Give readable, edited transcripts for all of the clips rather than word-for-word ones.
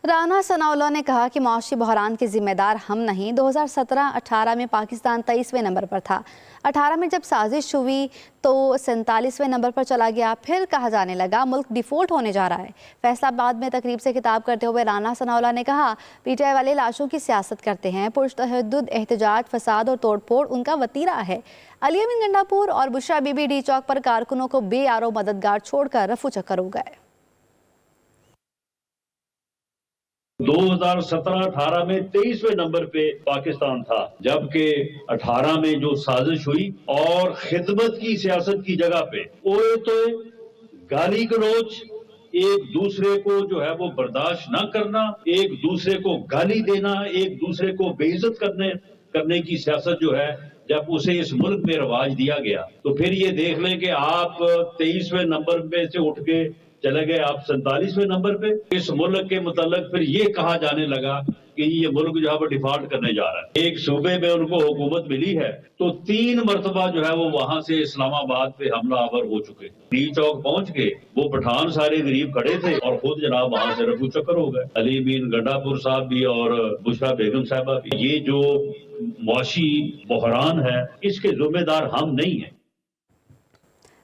رانا ثناءاللہ نے کہا کہ معاشی بحران کے ذمہ دار ہم نہیں۔ 2017-18 میں پاکستان 23ویں نمبر پر تھا۔ 18 میں جب سازش ہوئی تو 47ویں نمبر پر چلا گیا۔ پھر کہا جانے لگا ملک ڈیفالٹ ہونے جا رہا ہے۔ فیصل آباد میں تقریب سے خطاب کرتے ہوئے رانا ثناءاللہ نے کہا پی ٹی آئی والے لاشوں کی سیاست کرتے ہیں۔ پرتشدد احتجاج، فساد اور توڑ پھوڑ ان کا وتیرہ ہے۔ علی امین گنڈا پور اور بشرا بی بی ڈی چوک پر کارکنوں کو بے یارو مددگار چھوڑ کر رفو چکر ہو گئے۔ 2017-18 میں 23ویں نمبر پہ پاکستان تھا، جبکہ 18 میں جو سازش ہوئی اور خدمت کی سیاست کی جگہ پہ اوے تو گالی گلوچ، ایک دوسرے کو جو ہے وہ برداشت نہ کرنا، ایک دوسرے کو گالی دینا، ایک دوسرے کو بے عزت کرنے کی سیاست جو ہے جب اسے اس ملک میں رواج دیا گیا تو پھر یہ دیکھ لیں کہ آپ 23ویں نمبر پہ سے اٹھ کے چلے گئے آپ 47ویں نمبر پہ۔ اس ملک کے متعلق پھر یہ کہا جانے لگا کہ یہ ملک جو ہے وہ ڈیفالٹ کرنے جا رہا ہے۔ ایک صوبے میں ان کو حکومت ملی ہے تو 3 مرتبہ جو ہے وہ وہاں سے اسلام آباد پہ حملہ آور ہو چکے۔ ڈی چوک پہنچ کے وہ پٹھان سارے غریب کھڑے تھے اور خود جناب وہاں سے رفو چکر ہو گئے۔ علی امین گنڈا پور صاحب بھی اور بشرا بیگم صاحبہ بھی۔ یہ جو معاشی بحران ہے اس کے ذمہ دار ہم نہیں ہیں۔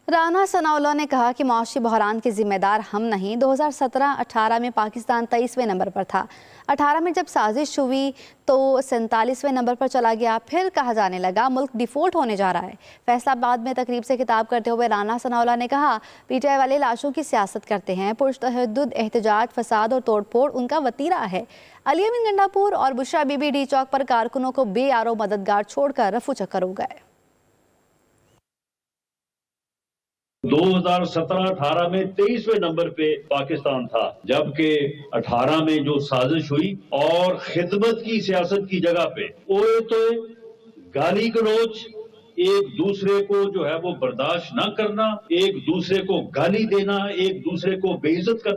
رانا ثناءاللہ نے کہا کہ معاشی بحران کے ذمہ دار ہم نہیں۔ 2017-18 میں پاکستان 23ویں نمبر پر تھا۔ 18 میں جب سازش ہوئی تو 47ویں نمبر پر چلا گیا۔ پھر کہا جانے لگا ملک ڈیفالٹ ہونے جا رہا ہے۔ فیصل آباد میں تقریب سے خطاب کرتے ہوئے رانا ثناءاللہ نے کہا پی ٹی آئی والے لاشوں کی سیاست کرتے ہیں۔ پرتشدد احتجاج، فساد اور توڑ پھوڑ ان کا وتیرہ ہے۔ علی امین گنڈا پور اور بشرا بی بی ڈی چوک پر کارکنوں کو بے یارو مددگار چھوڑ کر رفو چکر ہو گئے۔ 2017-18 میں 23ویں نمبر پہ پاکستان تھا، جبکہ 18 میں جو سازش ہوئی اور خدمت کی سیاست کی جگہ پہ اوے تو گالی گلوچ، ایک دوسرے کو جو ہے وہ برداشت نہ کرنا، ایک دوسرے کو گالی دینا، ایک دوسرے کو بے عزت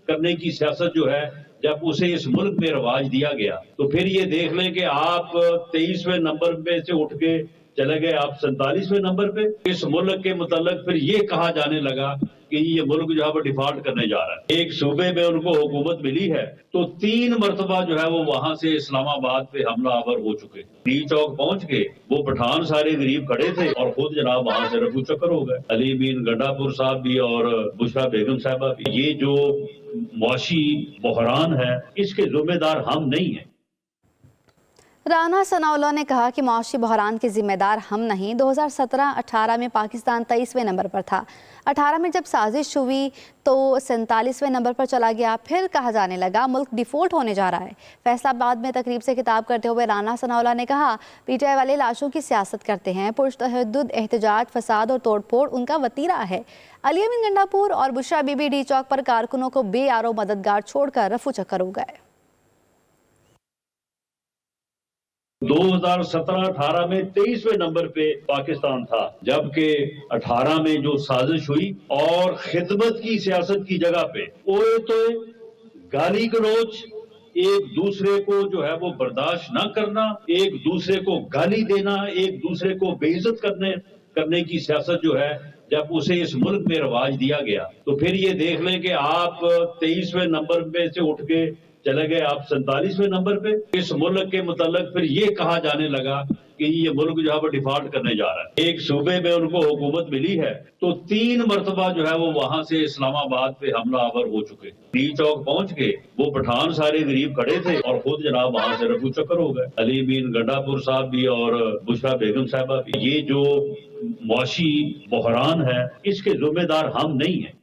کرنے کی سیاست جو ہے جب اسے اس ملک میں رواج دیا گیا تو پھر یہ دیکھ لیں کہ آپ 23ویں نمبر پہ سے اٹھ کے چلے گئے آپ 47ویں نمبر پہ۔ اس ملک کے متعلق پھر یہ کہا جانے لگا کہ یہ ملک جو ہے وہ ڈیفالٹ کرنے جا رہا ہے۔ ایک صوبے میں ان کو حکومت ملی ہے تو 3 مرتبہ جو ہے وہ وہاں سے اسلام آباد پہ حملہ آور ہو چکے۔ ڈی چوک پہنچ کے وہ پٹھان سارے غریب کھڑے تھے اور خود جناب وہاں سے رفو چکر ہو گئے۔ علی امین گنڈا پور صاحب بھی اور بشرا بیگم صاحبہ بھی۔ یہ جو معاشی بحران ہے اس کے ذمہ دار ہم نہیں ہیں۔ رانا ثناءاللہ نے کہا کہ معاشی بحران کے ذمہ دار ہم نہیں۔ 2017-18 میں پاکستان 23ویں نمبر پر تھا۔ 18 میں جب سازش ہوئی تو 47ویں نمبر پر چلا گیا۔ پھر کہا جانے لگا ملک ڈیفالٹ ہونے جا رہا ہے۔ فیصل آباد میں تقریب سے خطاب کرتے ہوئے رانا ثناءاللہ نے کہا پی ٹی آئی والے لاشوں کی سیاست کرتے ہیں۔ پرتشدد احتجاج، فساد اور توڑ پھوڑ ان کا وتیرہ ہے۔ علی امین گنڈا پور اور بشرا بی بی ڈی چوک پر کارکنوں کو بے یارو مددگار چھوڑ کر رفو چکر ہو گئے۔ 2017-18 میں 23ویں نمبر پہ پاکستان تھا، جبکہ 18 میں جو سازش ہوئی اور خدمت کی سیاست کی جگہ پہ اوے تو گالی گلوچ، ایک دوسرے کو جو ہے وہ برداشت نہ کرنا، ایک دوسرے کو گالی دینا، ایک دوسرے کو بے عزت کرنے کی سیاست جو ہے جب اسے اس ملک میں رواج دیا گیا تو پھر یہ دیکھ لیں کہ آپ 23ویں نمبر پہ سے اٹھ کے چلے گئے آپ 47ویں نمبر پہ۔ اس ملک کے متعلق پھر یہ کہا جانے لگا کہ یہ ملک جو ہے وہ ڈیفالٹ کرنے جا رہا ہے۔ ایک صوبے میں ان کو حکومت ملی ہے تو 3 مرتبہ جو ہے وہ وہاں سے اسلام آباد پہ حملہ آور ہو چکے۔ ڈی چوک پہنچ کے وہ پٹھان سارے غریب کھڑے تھے اور خود جناب وہاں سے رفو چکر ہو گئے۔ علی امین گنڈا پور صاحب بھی اور بشرا بیگم صاحبہ بھی۔ یہ جو معاشی بحران ہے اس کے ذمہ دار ہم نہیں ہیں۔